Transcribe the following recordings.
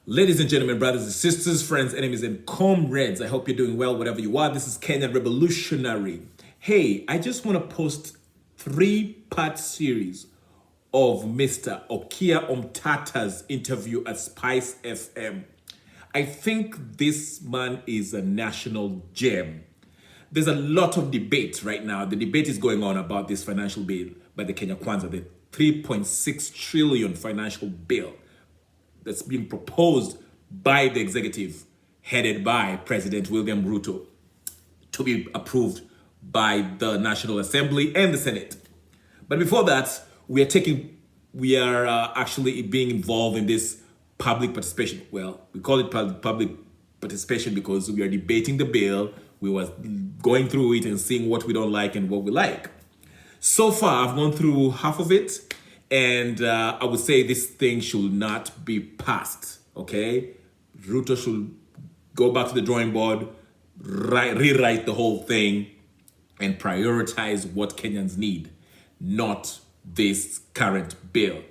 Ladies and gentlemen, brothers and sisters, friends, enemies, and comrades, I hope you're doing well wherever you are. This is Kenyan Revolutionary. Hey, I just want to post 3-part series of Mr. Okiya Omtata's interview at Spice FM. I think this man is a national gem. There's a lot of debate right now. The debate is going on about this financial bill by the Kenya Kwanza, the 3.6 trillion financial bill that's being proposed by the executive headed by President William Ruto to be approved by the National Assembly and the Senate. But before that, we are actually being involved in this public participation. Well, we call it public participation because we are debating the bill. We were going through it and seeing what we don't like and what we like. So far, I've gone through half of it. And I would say this thing should not be passed, okay? Ruto should go back to the drawing board, rewrite the whole thing, and prioritize what Kenyans need, not this current bill.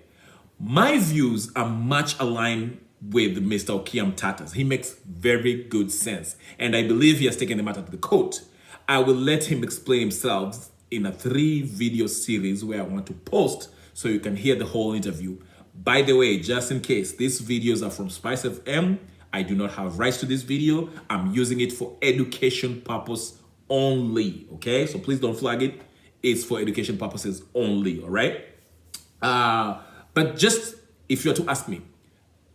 My views are much aligned with Mr. Okiya Omtata's. He makes very good sense, and I believe he has taken the matter to the court. I will let him explain himself in a 3-video series where I want to post so you can hear the whole interview. By the way, just in case, these videos are from Spice FM. I do not have rights to this video. I'm using it for education purpose only, okay? So please don't flag it. It's for education purposes only, all right? But just if you're to ask me,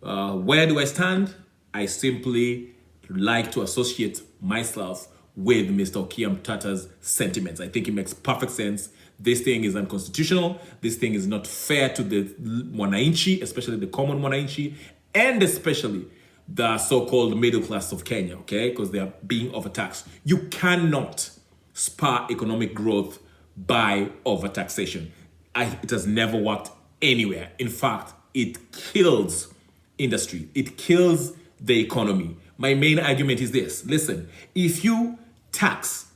where do I stand? I simply like to associate myself with Mr. Okiya Omtata's sentiments. I think it makes perfect sense. This thing is unconstitutional. This thing is not fair to the Mwananchi, especially the common Mwananchi, and especially the so-called middle class of Kenya, okay? Because they are being overtaxed. You cannot spur economic growth by overtaxation. It has never worked anywhere. In fact, it kills industry. It kills the economy. My main argument is this. Listen, if you tax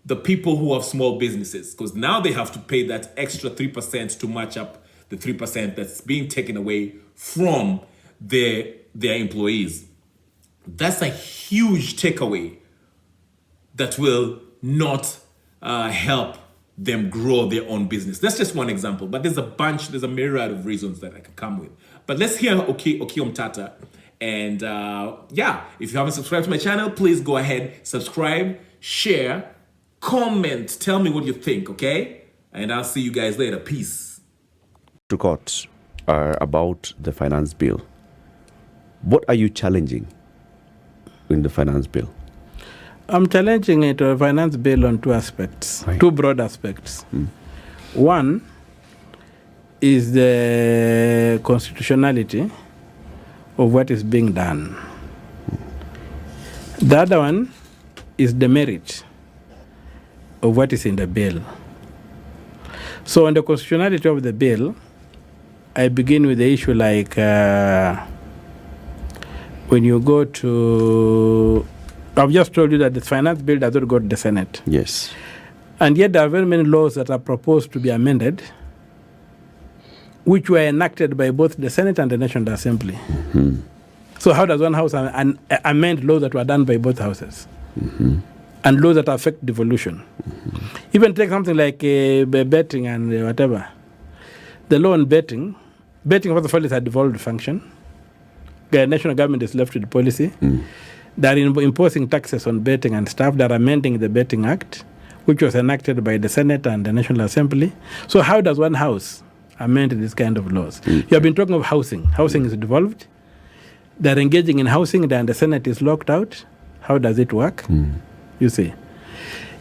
the people who have small businesses, because now they have to pay that extra 3% to match up the 3% that's being taken away from their employees. That's a huge takeaway that will not help them grow their own business. That's just one example, but there's a myriad of reasons that I could come with. But let's hear Okiya Omtata. And if you haven't subscribed to my channel, please go ahead, subscribe, share, comment, tell me what you think, okay? And I'll see you guys later. Peace. To court about the finance bill. What are you challenging in the finance bill? I'm challenging it, a finance bill, on 2 aspects, right. 2 broad aspects. One is the constitutionality of what is being done. The other one is the merit of what is in the bill. So on the constitutionality of the bill, I begin with the issue like when you go to, I've just told you that the finance bill does not go to the Senate. Yes. And yet there are very many laws that are proposed to be amended, which were enacted by both the Senate and the National Assembly. So how does one house amend laws that were done by both houses? And laws that affect devolution? Even take something like betting and whatever. The law on betting, first of all, is a devolved function. The national government is left with the policy. They are imposing taxes on betting and stuff. They are amending the Betting Act, which was enacted by the Senate and the National Assembly. So how does one house amend this kind of laws? You have been talking of housing. Housing is devolved. They're engaging in housing, then the Senate is locked out. How does it work? You see.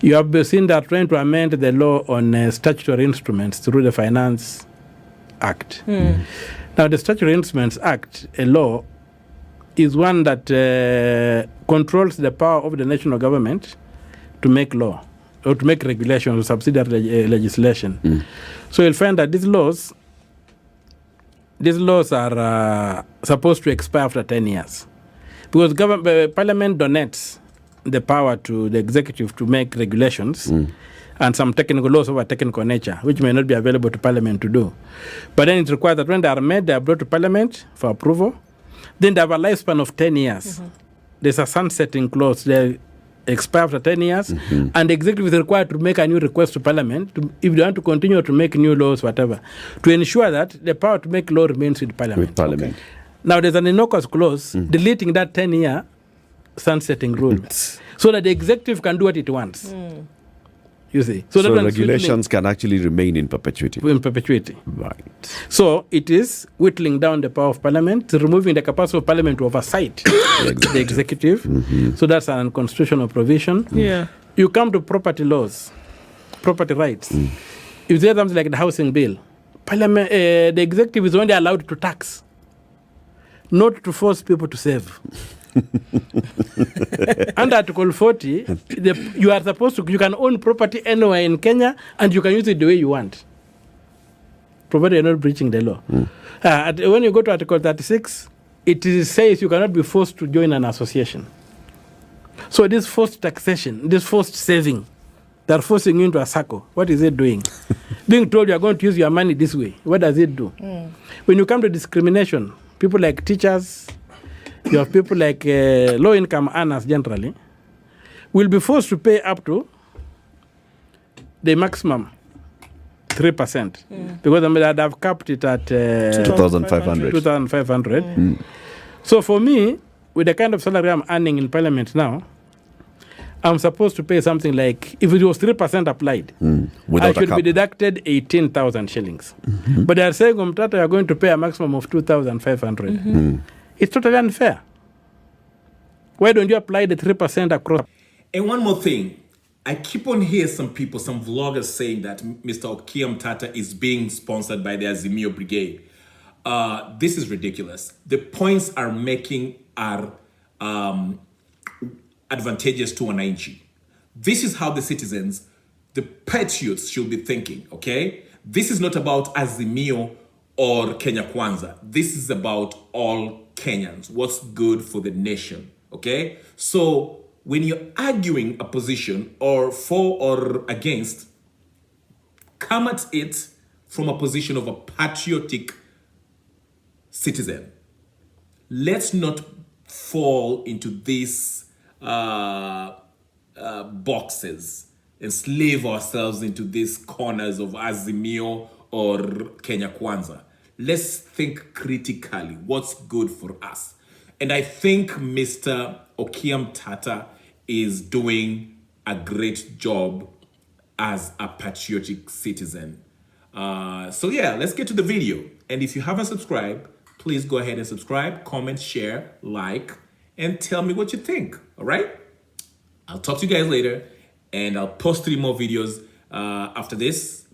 You have seen that trying to amend the law on statutory instruments through the Finance Act. Now, the Statutory Instruments Act, a law, is one that controls the power of the national government to make law or to make regulations or subsidiary legislation. So you'll find that these laws are supposed to expire after 10 years. Because Parliament donates the power to the executive to make regulations and some technical laws of a technical nature, which may not be available to Parliament to do. But then it requires that when they are made, they are brought to Parliament for approval. Then they have a lifespan of 10 years. There's a sunsetting clause. They expire after 10 years, and the executive is required to make a new request to Parliament if they want to continue to make new laws, whatever, to ensure that the power to make law remains with Parliament. Parliament. Now, there's an innocuous clause deleting that 10-year sunsetting rule so that the executive can do what it wants. You see? So regulations can actually remain in perpetuity. In perpetuity. Right. So it is whittling down the power of Parliament, removing the capacity of Parliament to oversight the executive. So that's an unconstitutional provision. Yeah. You come to property laws, property rights. If there's something like the housing bill, Parliament, the executive is only allowed to tax, not to force people to save. Under Article 40, you are supposed to, you can own property anywhere in Kenya and you can use it the way you want, provided you're not breaching the law. When you go to Article 36, it says you cannot be forced to join an association. So this forced taxation, this forced saving, they're forcing you into a circle. What is it doing? Being told you are going to use your money this way, what does it do? When you come to discrimination, people like teachers, you have people like low-income earners generally, will be forced to pay up to the maximum 3%. Because they have capped it at 2,500. 2,500. So for me, with the kind of salary I'm earning in Parliament now, I'm supposed to pay something like, if it was 3% applied, I should be deducted 18,000 shillings. But they are saying, Omtata, you are going to pay a maximum of 2,500. It's totally unfair. Why don't you apply the 3% across? And one more thing. I keep on hearing some people, some vloggers saying that Mr. Okiya Omtata is being sponsored by the Azimio Brigade. This is ridiculous. The points are making are advantageous to wananchi. This is how the citizens, the patriots should be thinking, okay? This is not about Azimio or Kenya Kwanza. This is about all Kenyans, what's good for the nation, okay? So when you're arguing a position or for or against, come at it from a position of a patriotic citizen. Let's not fall into these boxes, enslave ourselves into these corners of Azimio or Kenya Kwanza. Let's think critically, what's good for us? And I think Mr. Okiya Omtata is doing a great job as a patriotic citizen. So yeah, let's get to the video. And if you haven't subscribed, please go ahead and subscribe, comment, share, like, and tell me what you think, all right? I'll talk to you guys later, and I'll post 3 more videos after this,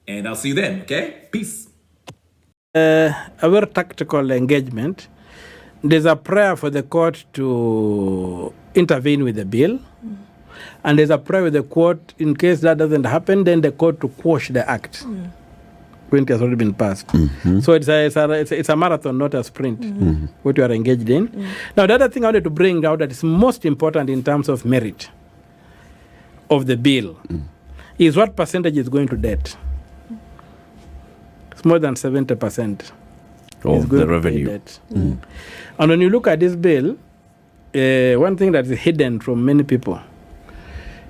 and I'll see you then, okay? Peace. A very tactical engagement. There's a prayer for the court to intervene with the bill, and there's a prayer with the court in case that doesn't happen, then the court to quash the act when it has already been passed. So it's a marathon, not a sprint, what you are engaged in. Now, the other thing I wanted to bring out that is most important in terms of merit of the bill is what percentage is going to debt. It's more than 70%. Of the revenue. And when you look at this bill, one thing that is hidden from many people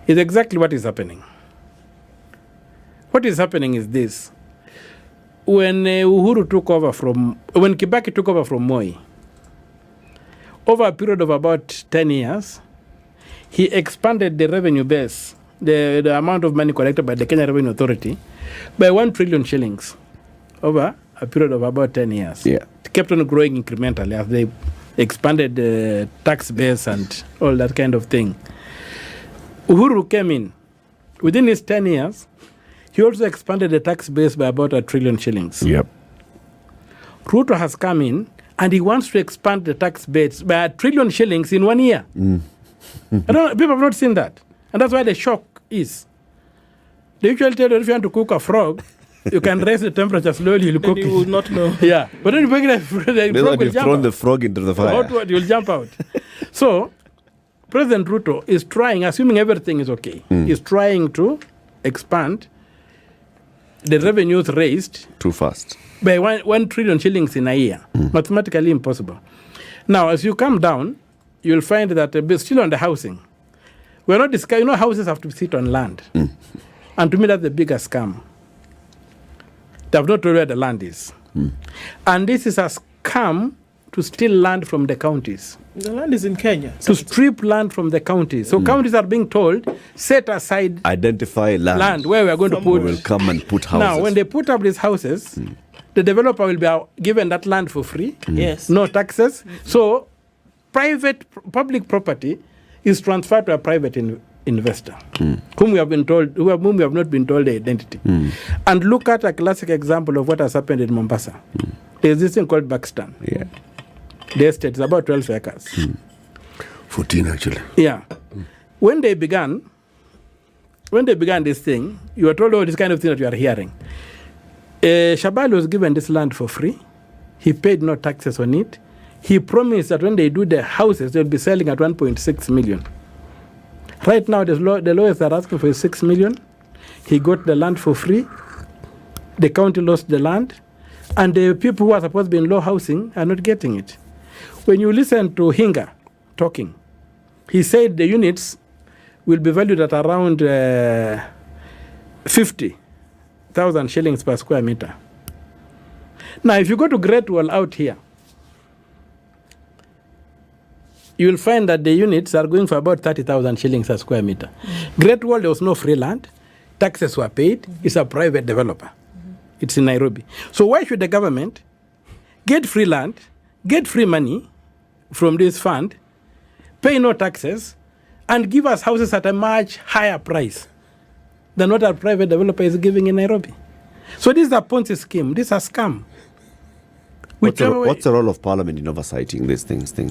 is exactly what is happening. What is happening is this. When Kibaki took over from Moi, over a period of about 10 years, he expanded the revenue base, the amount of money collected by the Kenya Revenue Authority, by 1 trillion shillings over a period of about 10 years. Yeah. It kept on growing incrementally as they expanded the tax base and all that kind of thing. Uhuru came in. Within his 10 years, he also expanded the tax base by about 1 trillion shillings. Yep. Ruto has come in and he wants to expand the tax base by 1 trillion shillings in 1 year. People have not seen that. And that's why the shock is. They usually tell you if you want to cook a frog, you can raise the temperature slowly, you'll cook it. You will not know. Yeah. But then you bring the frog will You've jump thrown out. the frog into the fire. You'll jump out. So, President Ruto is trying, assuming everything is okay, is trying to expand the revenues raised Too fast. by 1 trillion shillings in a year. Mathematically impossible. Now, as you come down, you'll find that still on the housing, we're not discussing, houses have to sit on land. And to me, that's the biggest scam. They have not told where the land is. And this is a scam to steal land from the counties. The land is in Kenya. To strip land from the counties. So counties are being told, set aside Identify land where we are going to put. We will come and put houses. Now, when they put up these houses, the developer will be given that land for free. Yes. No taxes. So public property is transferred to a private investor, whom we have not been told the identity. And look at a classic example of what has happened in Mombasa. There's this thing called Buxton. Yeah. The estate is about 12 acres. 14 actually. Yeah. When they began this thing, you were told all this kind of thing that you are hearing. Shabal was given this land for free. He paid no taxes on it. He promised that when they do the houses, they'll be selling at 1.6 million. Right now, the lawyers are asking for 6 million. He got the land for free. The county lost the land. And the people who are supposed to be in low housing are not getting it. When you listen to Hinga talking, he said the units will be valued at around 50,000 shillings per square meter. Now, if you go to Great Wall out here, you will find that the units are going for about 30,000 shillings a square meter. Great Wall, there was no free land. Taxes were paid. It's a private developer. It's in Nairobi. So why should the government get free land, get free money from this fund, pay no taxes, and give us houses at a much higher price than what our private developer is giving in Nairobi? So this is a Ponzi scheme. This is a scam. What's the role of Parliament in oversighting these things?